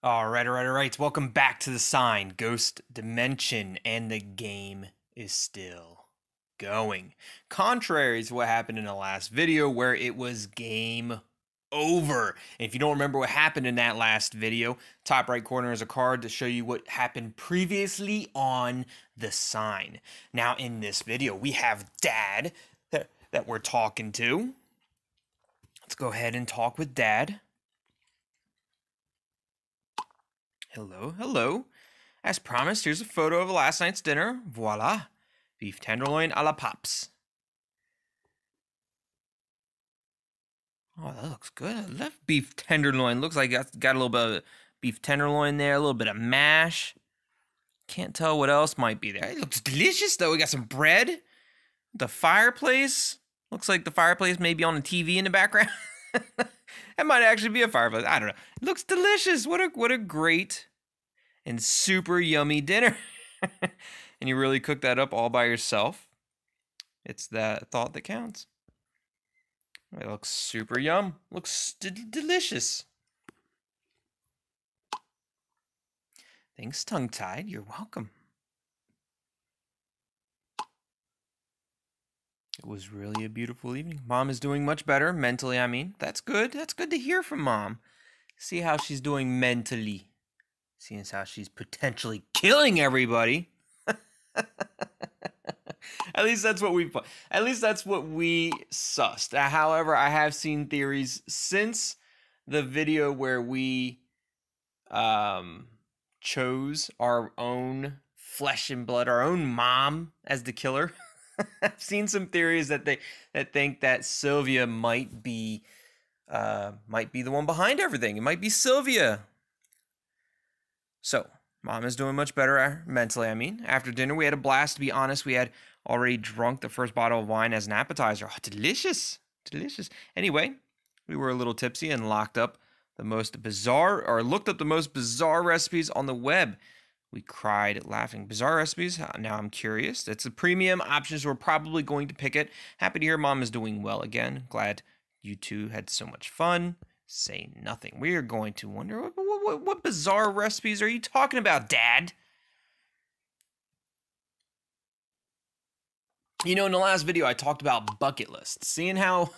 All right. Welcome back to the sign, Ghost Dimension, and the game is still going. Contrary to what happened in the last video where it was game over. And if you don't remember what happened in that last video, top right corner is a card to show you what happened previously on the sign. Now in this video, we have Dad that we're talking to. Let's go ahead and talk with Dad. Hello. As promised, here's a photo of last night's dinner. Voila. Beef tenderloin a la Pops. Oh, that looks good. I love beef tenderloin. Looks like it's got a little bit of beef tenderloin there, a little bit of mash. Can't tell what else might be there. It looks delicious, though. We got some bread. The fireplace. Looks like the fireplace may be on the TV in the background. That might actually be a fireplace. I don't know. It looks delicious. What a great and super yummy dinner. And you really cook that up all by yourself. It's that thought that counts. It looks super yum. Looks delicious. Thanks, tongue-tied. You're welcome. It was really a beautiful evening. Mom is doing much better, mentally, I mean. That's good. That's good to hear from Mom. See how she's doing mentally. Seeing as how she's potentially killing everybody. At least that's what we sussed. However, I have seen theories since the video where we chose our own flesh and blood, our own mom as the killer. I've seen some theories that think that Sylvia might be the one behind everything. It might be Sylvia. So, Mom is doing much better mentally, I mean. After dinner, we had a blast. To be honest, we had already drunk the first bottle of wine as an appetizer. Oh, delicious. Delicious. Anyway, we were a little tipsy and looked up the most bizarre recipes on the web. We cried laughing. Bizarre recipes? Now I'm curious. It's a premium option, so we're probably going to pick it. Happy to hear Mom is doing well again. Glad you two had so much fun. Say nothing. We are going to wonder, what bizarre recipes are you talking about, Dad? You know, in the last video, I talked about bucket lists. Seeing how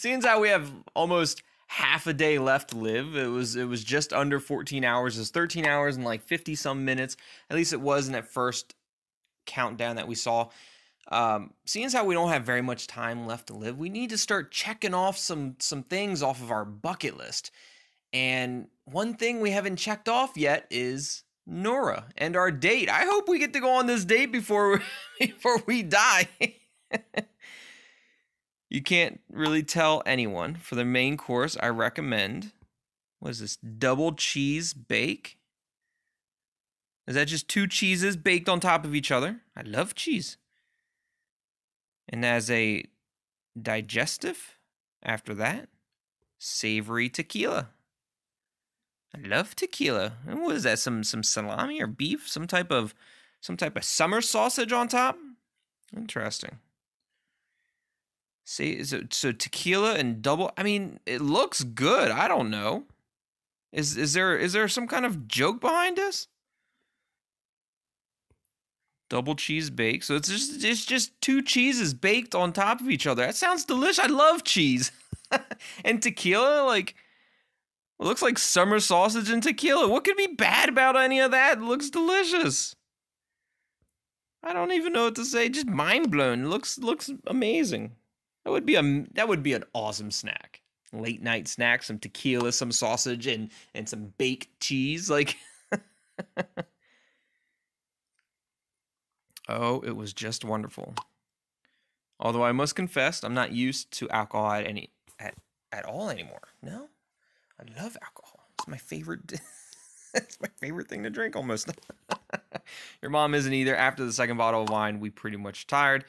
we have almost half a day left to live. It was just under 14 hours. It was 13 hours and like 50 some minutes. At least it was in that first countdown that we saw. Seeing as how we don't have very much time left to live, we need to start checking off some things off of our bucket list. And one thing we haven't checked off yet is Nora and our date. I hope we get to go on this date before we die. You can't really tell anyone. For the main course, I recommend, what is this, double cheese bake? Is that just 2 cheeses baked on top of each other? I love cheese. And as a digestive, after that, savory tequila. I love tequila. And what is that, some salami or beef? Some type of summer sausage on top? Interesting. See, so tequila and double. I mean, it looks good. I don't know. Is there some kind of joke behind this? Double cheese bake. So it's just 2 cheeses baked on top of each other. That sounds delicious. I love cheese. And tequila, like, it looks like summer sausage and tequila. What could be bad about any of that? It looks delicious. I don't even know what to say. Just mind blown. It looks amazing. That would be an awesome snack. Late night snack, some tequila, some sausage, and some baked cheese. Like, oh, it was just wonderful. Although I must confess, I'm not used to alcohol at all anymore. No, I love alcohol. It's my favorite. It's my favorite thing to drink almost. Your mom isn't either. After the second bottle of wine, we pretty much tired.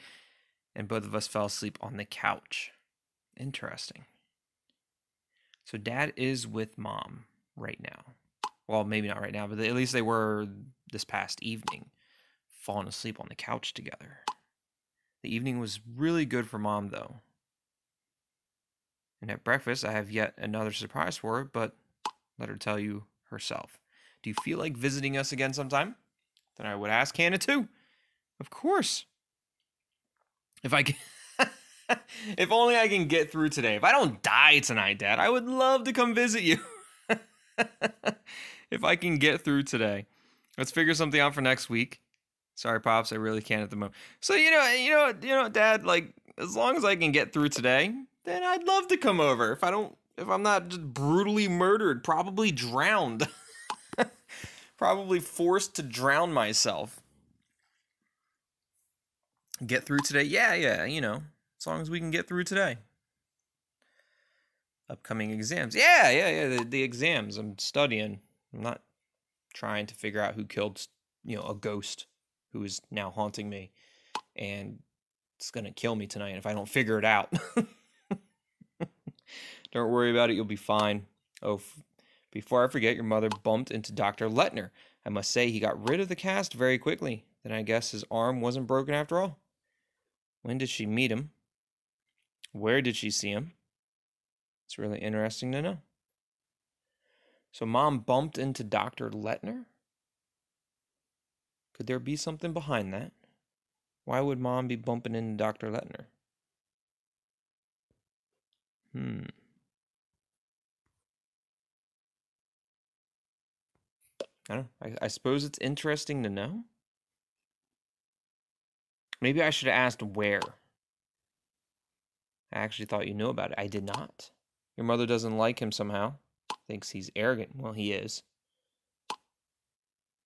And both of us fell asleep on the couch. Interesting. So Dad is with Mom right now. Well, maybe not right now, but at least they were this past evening, falling asleep on the couch together. The evening was really good for Mom, though. And at breakfast, I have yet another surprise for her, but let her tell you herself. Do you feel like visiting us again sometime? Then I would ask Hannah too. Of course. If I can, if only I can get through today. If I don't die tonight, Dad, I would love to come visit you. If I can get through today. Let's figure something out for next week. Sorry, Pops, I really can't at the moment. So, Dad, like, as long as I can get through today, then I'd love to come over. If I'm not just brutally murdered, probably drowned. Probably forced to drown myself. Get through today? Yeah, as long as we can get through today. Upcoming exams. Yeah, the exams. I'm studying. I'm not trying to figure out who killed, a ghost who is now haunting me. And it's going to kill me tonight if I don't figure it out. Don't worry about it. You'll be fine. Oh, before I forget, your mother bumped into Dr. Lettner. I must say he got rid of the cast very quickly. Then I guess his arm wasn't broken after all. When did she meet him? Where did she see him? It's really interesting to know. So Mom bumped into Dr. Lettner? Could there be something behind that? Why would Mom be bumping into Dr. Lettner? I don't know. I suppose it's interesting to know. Maybe I should have asked where. I actually thought you knew about it. I did not. Your mother doesn't like him somehow. Thinks he's arrogant. Well, he is.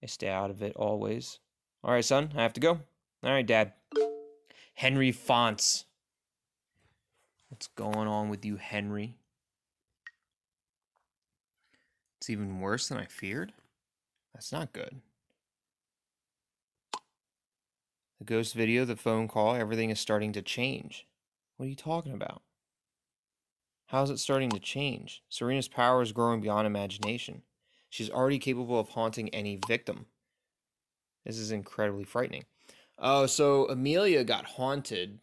I stay out of it always. All right, son, I have to go. All right, Dad. Henry Fonts. What's going on with you, Henry? It's even worse than I feared. That's not good. The ghost video, the phone call, everything is starting to change. What are you talking about? How is it starting to change? Sarina's power is growing beyond imagination. She's already capable of haunting any victim. This is incredibly frightening. Oh, so Amelia got haunted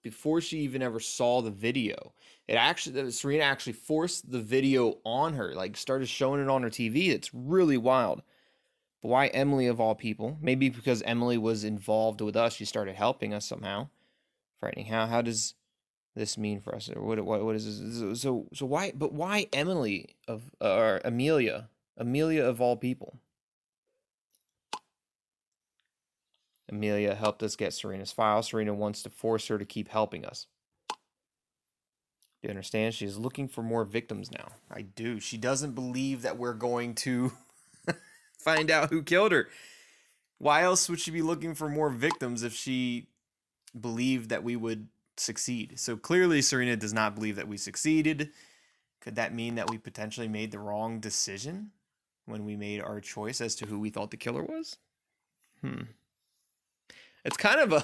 before she even ever saw the video. Sarina actually forced the video on her, like started showing it on her TV. It's really wild. But why Emily of all people? Maybe because Emily was involved with us, she started helping us somehow. Frightening. How does this mean for us? Or what is this? So why? But why Emily or Amelia? Amelia of all people. Amelia helped us get Sarina's file. Sarina wants to force her to keep helping us. Do you understand? She's looking for more victims now. I do. She doesn't believe that we're going to find out who killed her. Why else would she be looking for more victims if she believed that we would succeed? So clearly Sarina does not believe that we succeeded. Could that mean that we potentially made the wrong decision when we made our choice as to who we thought the killer was? It's kind of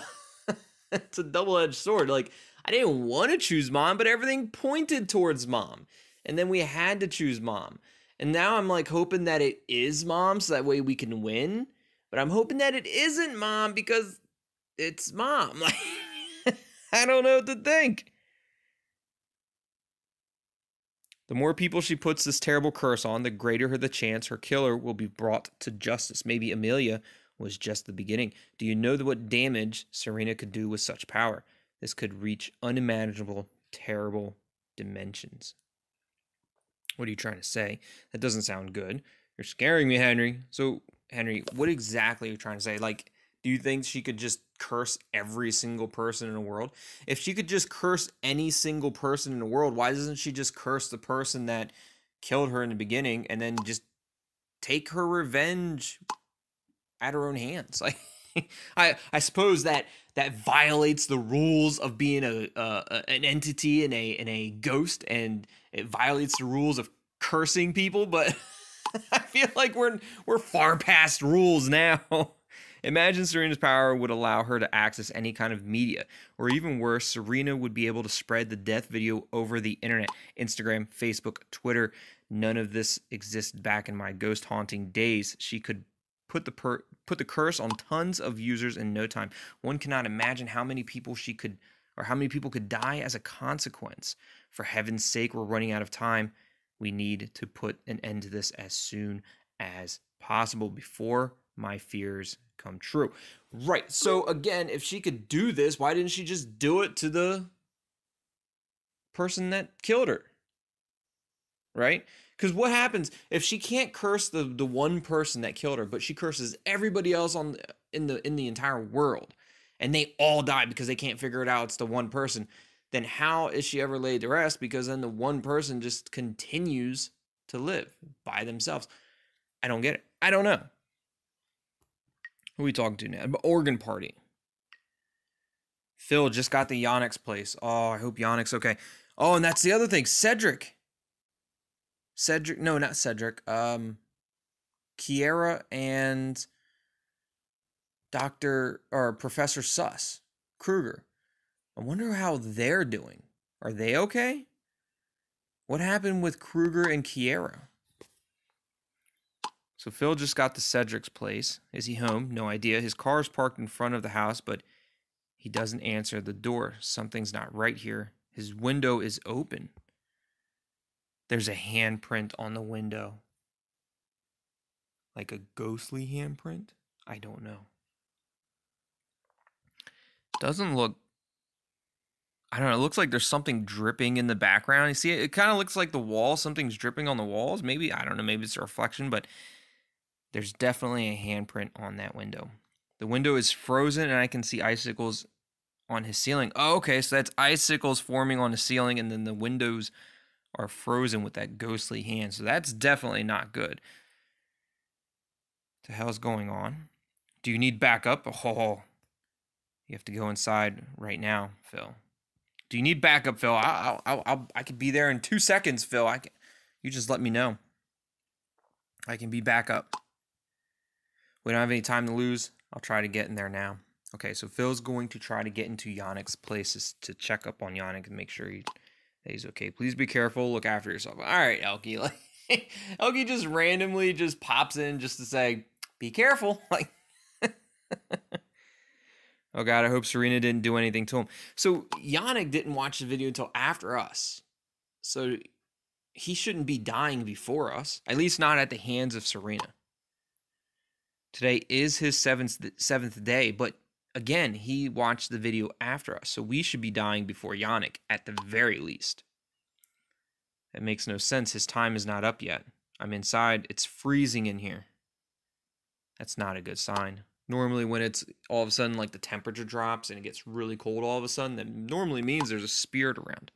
it's a double-edged sword. Like, I didn't want to choose Mom, but everything pointed towards Mom. And then we had to choose Mom. And now I'm like hoping that it is Mom so that way we can win. But I'm hoping that it isn't Mom because it's Mom. Like, I don't know what to think. The more people she puts this terrible curse on, the greater the chance her killer will be brought to justice. Maybe Amelia was just the beginning. Do you know what damage Sarina could do with such power? This could reach unimaginable, terrible dimensions. What are you trying to say? That doesn't sound good. You're scaring me, Henry. So, Henry, what exactly are you trying to say? Like, do you think she could just curse every single person in the world? If she could just curse any single person in the world, why doesn't she just curse the person that killed her in the beginning and then just take her revenge at her own hands? Like, I suppose that violates the rules of being an entity and a ghost, and it violates the rules of cursing people, but I feel like we're far past rules now. Imagine Sarina's power would allow her to access any kind of media, or even worse, Sarina would be able to spread the death video over the internet, Instagram, Facebook, Twitter. None of this existed back in my ghost haunting days. She could put the curse on tons of users in no time. One cannot imagine how many people could die as a consequence. For heaven's sake, we're running out of time. We need to put an end to this as soon as possible before my fears come true. Right. So again, if she could do this, why didn't she just do it to the person that killed her? Right? Because what happens if she can't curse the one person that killed her, but she curses everybody else in the entire world, and they all die because they can't figure it out? It's the one person. Then how is she ever laid to rest? Because then the one person just continues to live by themselves. I don't get it. I don't know. Who are we talking to now? Organ party. Phil just got the Yannic's place. Oh, I hope Yannic's okay. Oh, and that's the other thing. Cedric, no, not Cedric. Kiera and Professor Kruger. I wonder how they're doing. Are they okay? What happened with Kruger and Kiera? So Phil just got to Cedric's place. Is he home? No idea. His car is parked in front of the house, but he doesn't answer the door. Something's not right here. His window is open. There's a handprint on the window. Like a ghostly handprint? I don't know. Doesn't look... I don't know. It looks like there's something dripping in the background. You see it? It kind of looks like the wall. Something's dripping on the walls. Maybe, I don't know. Maybe it's a reflection, but there's definitely a handprint on that window. The window is frozen, and I can see icicles on his ceiling. Oh, okay. So that's icicles forming on the ceiling, and then the windows are frozen with that ghostly hand. So that's definitely not good. What the hell's going on? Do you need backup? Oh, you have to go inside right now, Phil. Do you need backup, Phil? I could be there in 2 seconds, Phil. You just let me know. I can be back up. We don't have any time to lose. I'll try to get in there now. Okay, so Phil's going to try to get into Yannic's places to check up on Yannic and make sure that he's okay. Please be careful. Look after yourself. All right, Elkie. Like, Elkie just randomly just pops in just to say, be careful. Like, oh, God, I hope Sarina didn't do anything to him. So Yannic didn't watch the video until after us. So he shouldn't be dying before us, at least not at the hands of Sarina. Today is his seventh day, but again, he watched the video after us, so we should be dying before Yannic at the very least. That makes no sense. His time is not up yet. I'm inside. It's freezing in here. That's not a good sign. Normally when it's all of a sudden like the temperature drops and it gets really cold all of a sudden, that normally means there's a spirit around.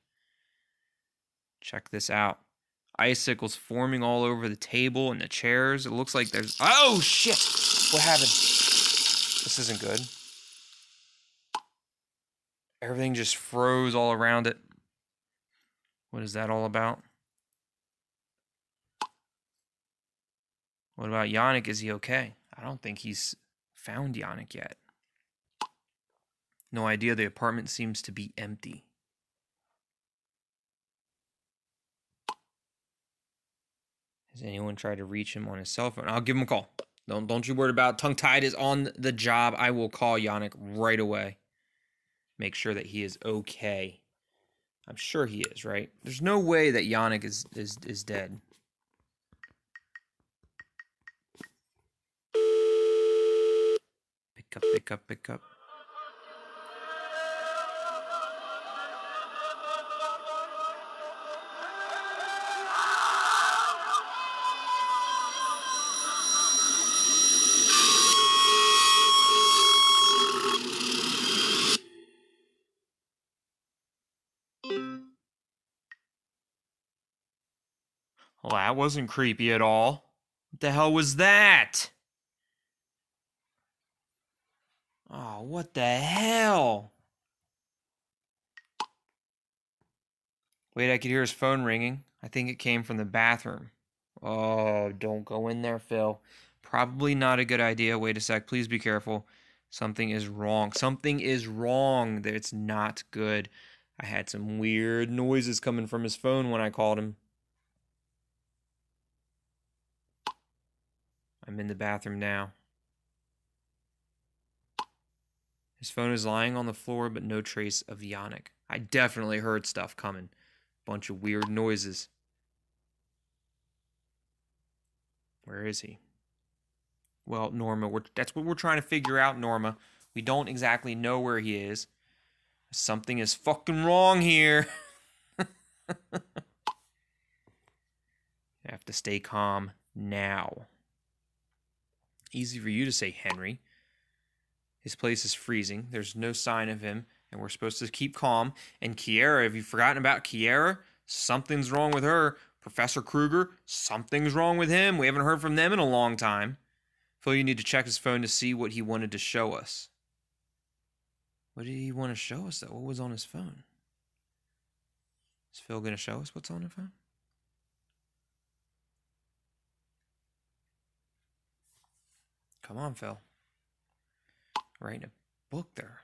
Check this out. Icicles forming all over the table and the chairs. It looks like there's... Oh, shit! What happened? This isn't good. Everything just froze all around it. What is that all about? What about Yannic? Is he okay? I don't think he's found Yannic yet. No idea. The apartment seems to be empty. Has anyone tried to reach him on his cell phone? I'll give him a call. Don't you worry about it. Tongue-tied is on the job. I will call Yannic right away. Make sure that he is okay. I'm sure he is, right? There's no way that Yannic is dead. Pick up, pick up, pick up. Well, that wasn't creepy at all. What the hell was that? Oh, what the hell? Wait, I could hear his phone ringing. I think it came from the bathroom. Oh, don't go in there, Phil. Probably not a good idea. Wait a sec. Please be careful. Something is wrong. Something is wrong. It's not good. I had some weird noises coming from his phone when I called him. I'm in the bathroom now. His phone is lying on the floor, but no trace of Yannic. I definitely heard stuff coming. Bunch of weird noises. Where is he? Well, Norma, that's what we're trying to figure out, Norma. We don't exactly know where he is. Something is fucking wrong here. You have to stay calm now. Easy for you to say, Henry. His place is freezing. There's no sign of him, and we're supposed to keep calm. And Kiara, have you forgotten about Kiara? Something's wrong with her. Professor Kruger, something's wrong with him. We haven't heard from them in a long time. Phil, you need to check his phone to see what he wanted to show us. What did he want to show us, though? What was on his phone? Is Phil going to show us what's on the phone? Come on, Phil. Writing a book there.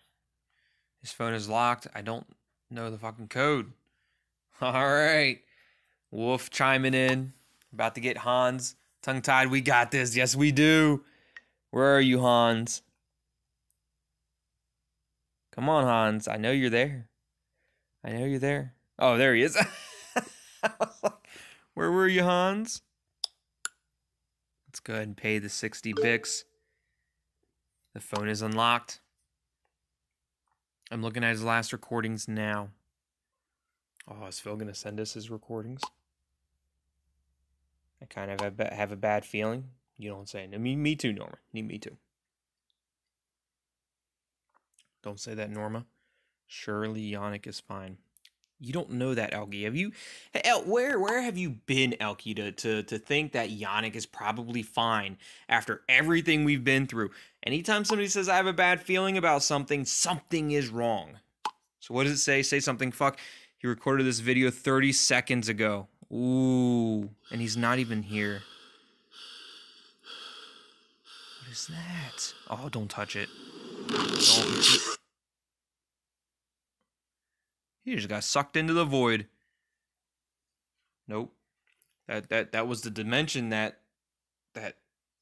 His phone is locked. I don't know the fucking code. All right. Wolf chiming in. About to get Hans tongue-tied. We got this. Yes, we do. Where are you, Hans? Come on, Hans. I know you're there. I know you're there. Oh, there he is. I was like, where were you, Hans? Let's go ahead and pay the 60 bix. The phone is unlocked. I'm looking at his last recordings now. Oh, is Phil going to send us his recordings? I kind of have a bad feeling. You don't say. No, me too, Norma. Me too. Don't say that, Norma. Surely Yannic is fine. You don't know that, Elkie. Have you? Hey, where have you been, Elkie, to think that Yannic is probably fine after everything we've been through? Anytime somebody says I have a bad feeling about something, something is wrong. So what does it say? Say something. Fuck. He recorded this video 30 seconds ago. Ooh, and he's not even here. What is that? Oh, don't touch it. Don't. He just got sucked into the void. Nope. That was the dimension that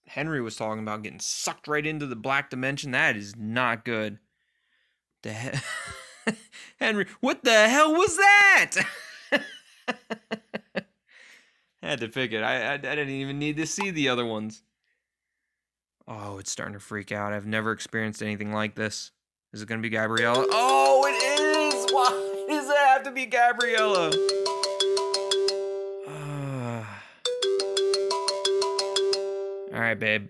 Henry was talking about, getting sucked right into the black dimension. That is not good. The hell, Henry, what the hell was that? I had to pick it. I didn't even need to see the other ones. Oh, it's starting to freak out. I've never experienced anything like this. Is it going to be Gabriela? Oh, it is! Why does it have to be Gabriela? All right, babe.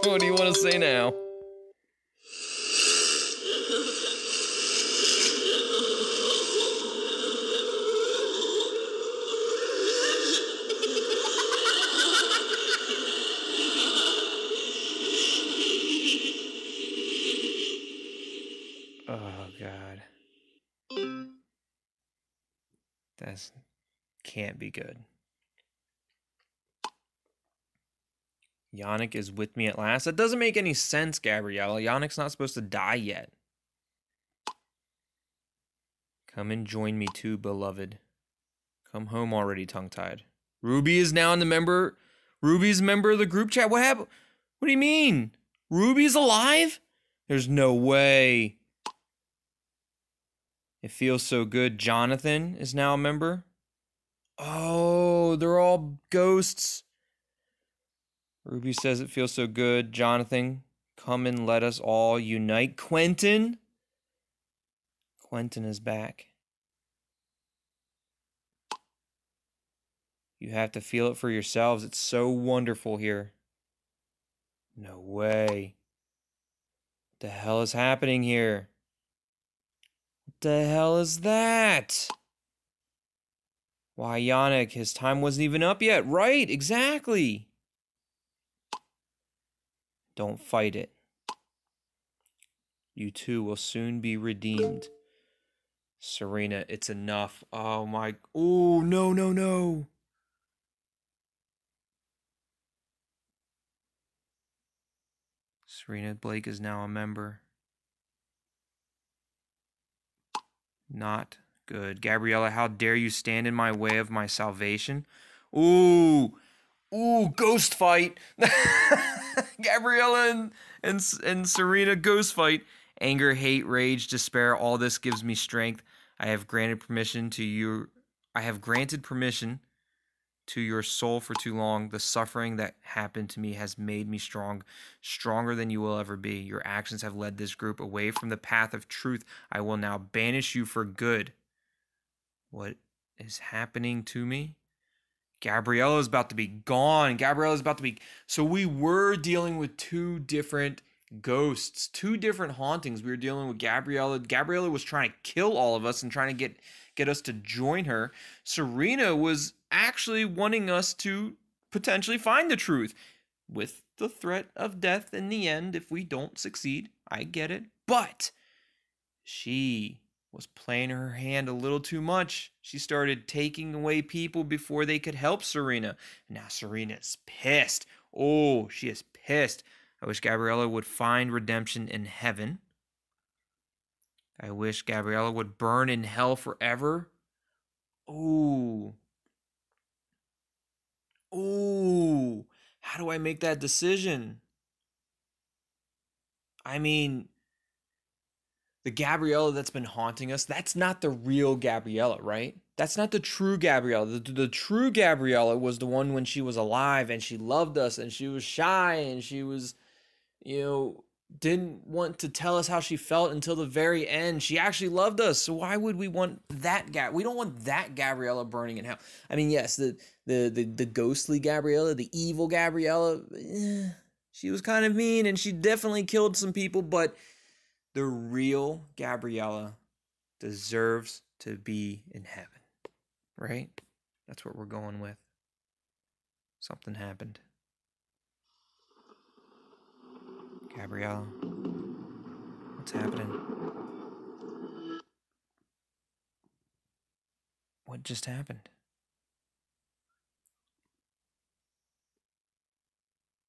What do you want to say now? Oh, God. That can't be good. Yannic is with me at last. That doesn't make any sense, Gabriela. Yannic's not supposed to die yet. Come and join me too, beloved. Come home already, tongue-tied. Ruby is now in the member. Ruby's a member of the group chat. What happened? What do you mean? Ruby's alive? There's no way. It feels so good. Jonathan is now a member. Oh, they're all ghosts. Ruby says it feels so good. Jonathan, come and let us all unite. Quentin? Quentin is back. You have to feel it for yourselves. It's so wonderful here. No way. What the hell is happening here? What the hell is that? Why, Yannic, his time wasn't even up yet. Right, exactly. Don't fight it. You too will soon be redeemed. Sarina, it's enough. Oh my... Oh, no, no, no. Sarina Blake is now a member. Not good. Gabriela, how dare you stand in my way of my salvation? Ooh. Ooh, ghost fight. Gabriela and Sarina, ghost fight. Anger, hate, rage, despair, all this gives me strength. I have granted permission to you. I have granted permission to your soul for too long. The suffering that happened to me has made me stronger than you will ever be. Your actions have led this group away from the path of truth. I will now banish you for good. What is happening to me? Gabriela is about to be gone. Gabriela is about to be... So we were dealing with two different ghosts, two different hauntings. We were dealing with Gabriela. Gabriela was trying to kill all of us and trying to get us to join her. Sarina was actually wanting us to potentially find the truth, with the threat of death in the end if we don't succeed. I get it. But she was playing her hand a little too much. She started taking away people before they could help Sarina. Now Sarina's pissed. Oh, she is pissed. I wish Gabriela would find redemption in heaven. I wish Gabriela would burn in hell forever. Ooh. Ooh. How do I make that decision? I mean, the Gabriela that's been haunting us, that's not the real Gabriela, right? That's not the true Gabriela. The true Gabriela was the one when she was alive and she loved us and she was shy and she was, didn't want to tell us how she felt until the very end. She actually loved us. So why would we want that we don't want that Gabriela burning in hell. I mean, yes, the ghostly Gabriela, the evil Gabriela, she was kind of mean and she definitely killed some people, but the real Gabriela deserves to be in heaven, right? That's what we're going with. Something happened. Gabriela, what's happening? What just happened?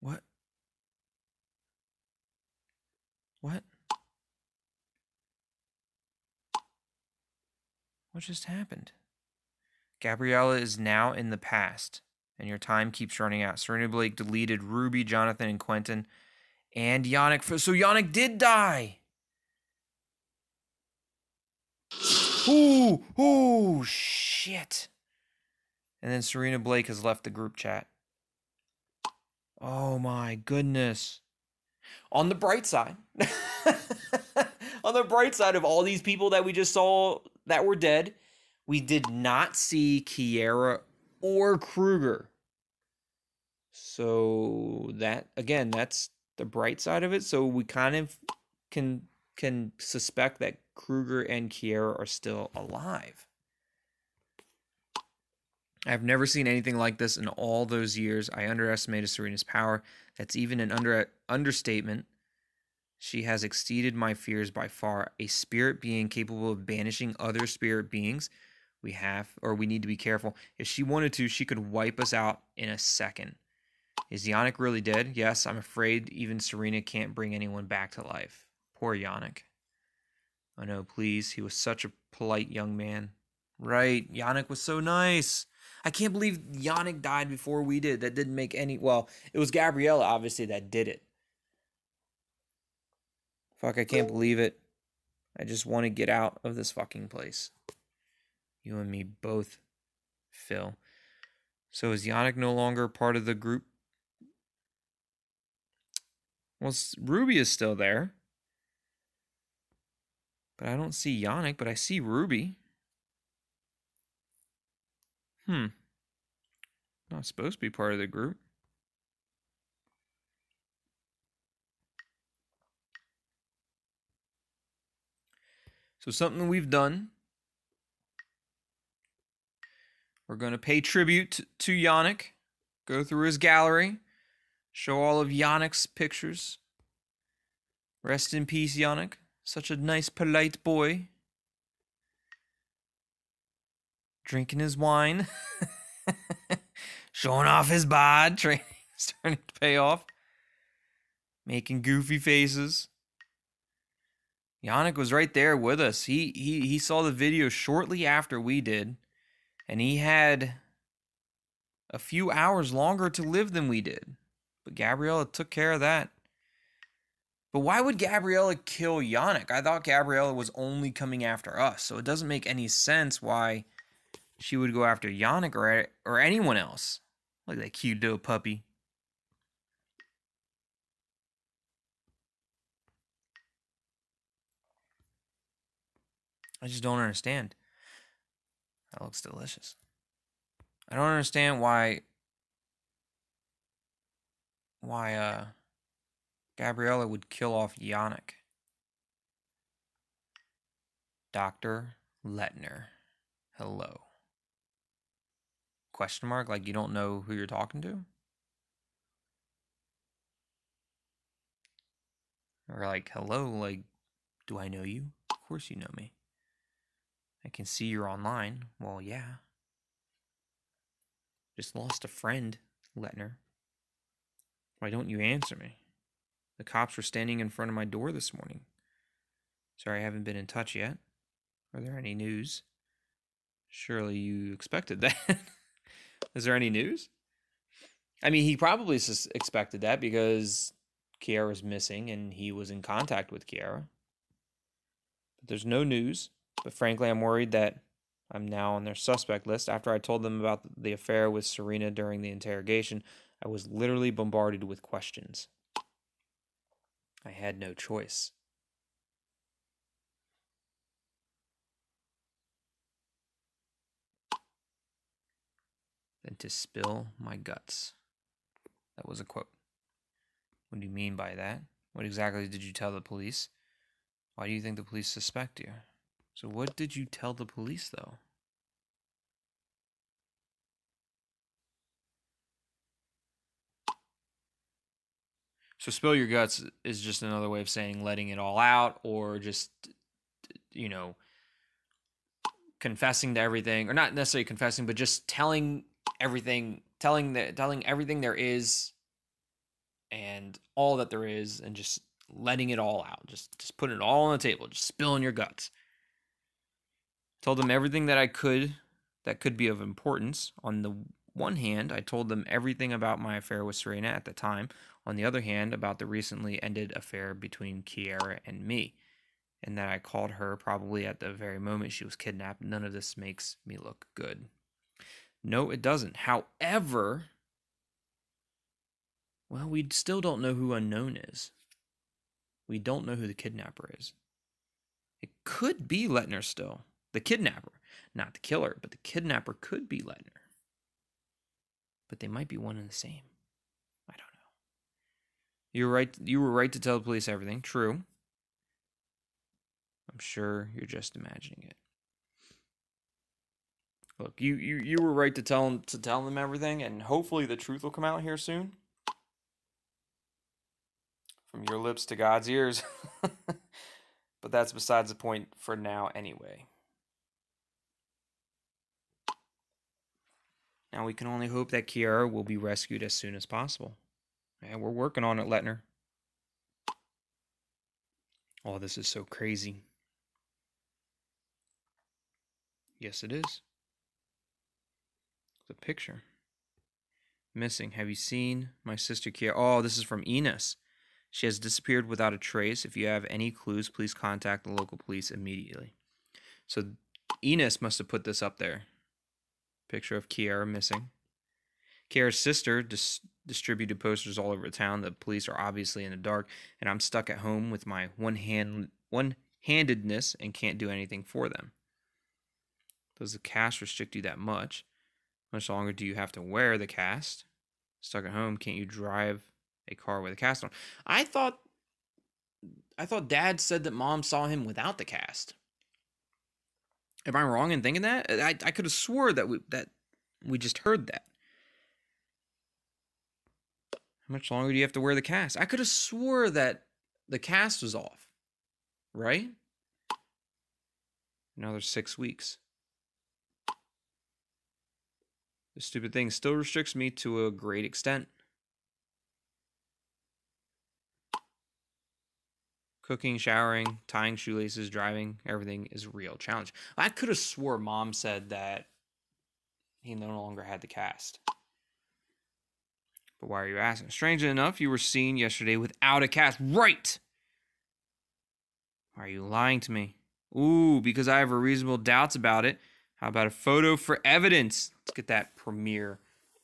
What? What? What just happened? Gabriela is now in the past, and your time keeps running out. Sarina Blake deleted Ruby, Jonathan, and Quentin, and Yannic. So Yannic did die! Ooh, shit. And then Sarina Blake has left the group chat. Oh my goodness. On the bright side, on the bright side of all these people that we just saw that were dead, we did not see Kiera or Kruger. So that, again, that's the bright side of it. So we kind of can suspect that Kruger and Kiera are still alive. I've never seen anything like this in all those years. I underestimated Sarina's power. That's even an understatement. She has exceeded my fears by far. A spirit being capable of banishing other spirit beings. We need to be careful. If she wanted to, she could wipe us out in a second. Is Yannic really dead? Yes, I'm afraid even Sarina can't bring anyone back to life. Poor Yannic. Oh no, please. He was such a polite young man. Right, Yannic was so nice. I can't believe Yannic died before we did. That didn't make any... Well, it was Gabriela, obviously, that did it. Fuck, I can't believe it. I just want to get out of this fucking place. You and me both, Phil. So is Yannic no longer part of the group? Well, Ruby is still there. But I don't see Yannic, but I see Ruby. Not supposed to be part of the group. So something we've done. We're going to pay tribute to Yannic. Go through his gallery. Show all of Yannic's pictures. Rest in peace, Yannic. Such a nice, polite boy. Drinking his wine. Showing off his bod. Training starting to pay off. Making goofy faces. Yannic was right there with us. He saw the video shortly after we did. And he had a few hours longer to live than we did. But Gabriela took care of that. But why would Gabriela kill Yannic? I thought Gabriela was only coming after us. So it doesn't make any sense why she would go after Yannic or anyone else. Look at that cute little puppy. I just don't understand. That looks delicious. I don't understand why Gabriela would kill off Yannic. Dr. Lettner. Hello. Question mark? Like you don't know who you're talking to? Or like, hello, like, do I know you? Of course you know me. I can see you're online. Well, yeah. Just lost a friend, Lettner. Why don't you answer me? The cops were standing in front of my door this morning. Sorry I haven't been in touch yet. Are there any news? Surely you expected that. Is there any news? I mean, he probably expected that because Kiara's missing and he was in contact with Kiara. But there's no news. But frankly, I'm worried that I'm now on their suspect list. After I told them about the affair with Sarina during the interrogation, I was literally bombarded with questions. I had no choice. Than to spill my guts. That was a quote. What do you mean by that? What exactly did you tell the police? Why do you think the police suspect you? So what did you tell the police, though? So spill your guts is just another way of saying letting it all out, or just, you know, confessing to everything, or not necessarily confessing, but just telling everything, telling everything there is and all that there is, and just letting it all out. Just putting it all on the table, just spilling your guts. Told them everything that I could that could be of importance. On the one hand, I told them everything about my affair with Sarina at the time. On the other hand, about the recently ended affair between Kiara and me, and that I called her probably at the very moment she was kidnapped. None of this makes me look good. No, it doesn't. However, well, we still don't know who unknown is. We don't know who the kidnapper is. It could be Lettner still. The kidnapper. Not the killer, but the kidnapper could be Lettner. But they might be one and the same. I don't know. You were right to tell the police everything. True. I'm sure you're just imagining it. Look, you were right to tell them everything, and hopefully the truth will come out here soon. From your lips to God's ears. But that's besides the point for now anyway. Now we can only hope that Kiara will be rescued as soon as possible. And we're working on it, Lettner. Oh, this is so crazy. Yes, it is. The picture. Missing. Have you seen my sister Kiara? Oh, this is from Ines. She has disappeared without a trace. If you have any clues, please contact the local police immediately. So Ines must have put this up there. Picture of Kiara missing. Kiara's sister distributed posters all over town. The police are obviously in the dark, and I'm stuck at home with my one-handedness and can't do anything for them. Does the cast restrict you that much? How much longer do you have to wear the cast? Stuck at home, can't you drive a car with a cast on? I thought Dad said that Mom saw him without the cast. Am I wrong in thinking that? I could have swore that we just heard that. How much longer do you have to wear the cast? I could have swore that the cast was off. Right? Another 6 weeks. This stupid thing still restricts me to a great extent. Cooking, showering, tying shoelaces, driving, everything is a real challenge. I could have swore Mom said that he no longer had the cast. But why are you asking? Strangely enough, you were seen yesterday without a cast. Right! Why are you lying to me? Ooh, because I have reasonable doubts about it. How about a photo for evidence? Let's get that premiere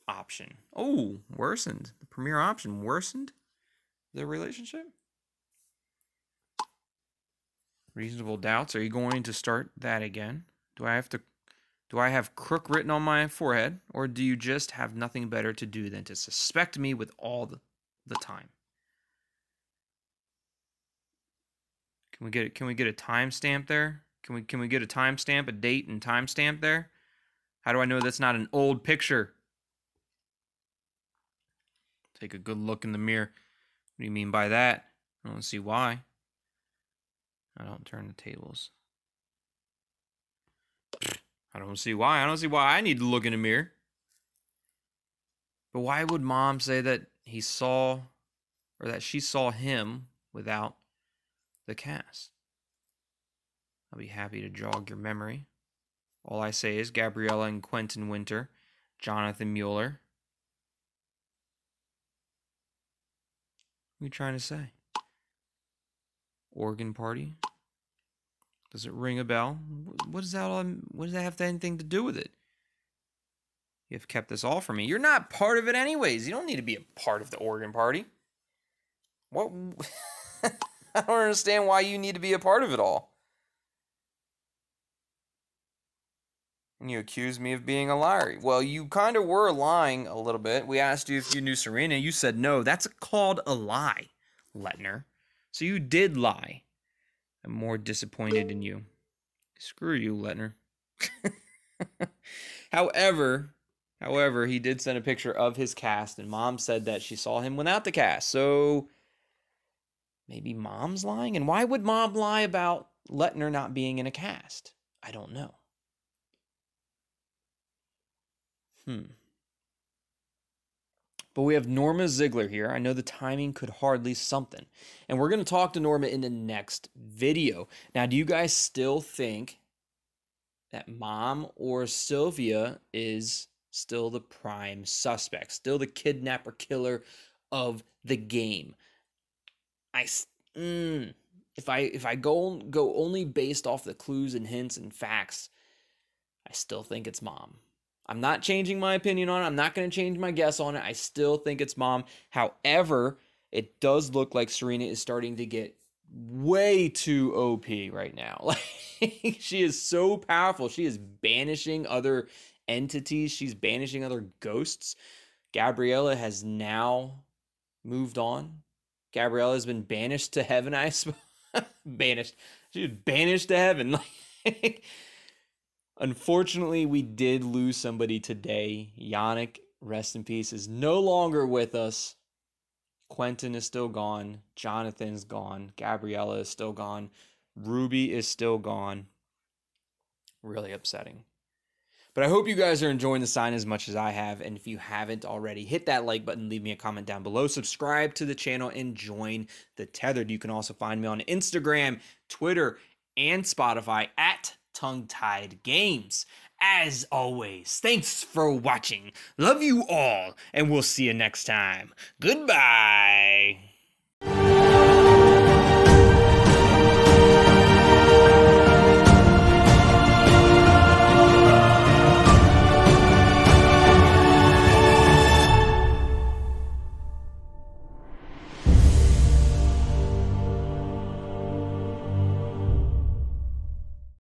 option. Oh, worsened. The premiere option worsened the relationship? Reasonable doubts. Are you going to start that again? Do I have crook written on my forehead, or do you just have nothing better to do than to suspect me with all the time? Can we get a timestamp there? Can we get a timestamp, a date and timestamp there? How do I know that's not an old picture? Take a good look in the mirror. What do you mean by that? I don't see why. I don't turn the tables. I don't see why. I don't see why I need to look in the mirror. But why would mom say that he saw, or that she saw him without the cast? I'll be happy to jog your memory. All I say is Gabriela and Quentin Winter, Jonathan Mueller. What are you trying to say? Organ party? Does it ring a bell? What does that have anything to do with it? You have kept this all from me. You're not part of it anyways. You don't need to be a part of the organ party. What? I don't understand why you need to be a part of it all. And you accuse me of being a liar. Well, you kind of were lying a little bit. We asked you if you knew Sarina. You said no. That's called a lie, Letner. So you did lie. I'm more disappointed in you. Screw you, Letner. However, he did send a picture of his cast, and Mom said that she saw him without the cast. So maybe Mom's lying? And why would Mom lie about Letner not being in a cast? I don't know. But we have Norma Ziegler here. I know the timing could hardly something. And we're going to talk to Norma in the next video. Now, do you guys still think that Mom or Sylvia is still the prime suspect, still the kidnapper killer of the game? If I go only based off the clues and hints and facts, I still think it's Mom. I'm not changing my opinion on it. I'm not going to change my guess on it. I still think it's Mom. However, it does look like Sarina is starting to get way too OP right now. Like, she is so powerful. She is banishing other entities. She's banishing other ghosts. Gabriela has now moved on. Gabriela has been banished to heaven, I suppose. Banished. She was banished to heaven. Like, unfortunately, we did lose somebody today. Yannic, rest in peace, is no longer with us. Quentin is still gone. Jonathan's gone. Gabriela is still gone. Ruby is still gone. Really upsetting. But I hope you guys are enjoying the sign as much as I have. And if you haven't already, hit that like button, leave me a comment down below, subscribe to the channel, and join the Tethered. You can also find me on Instagram, Twitter, and Spotify at Tongue Tied Games. As always, thanks for watching. Love you all, and we'll see you next time. Goodbye.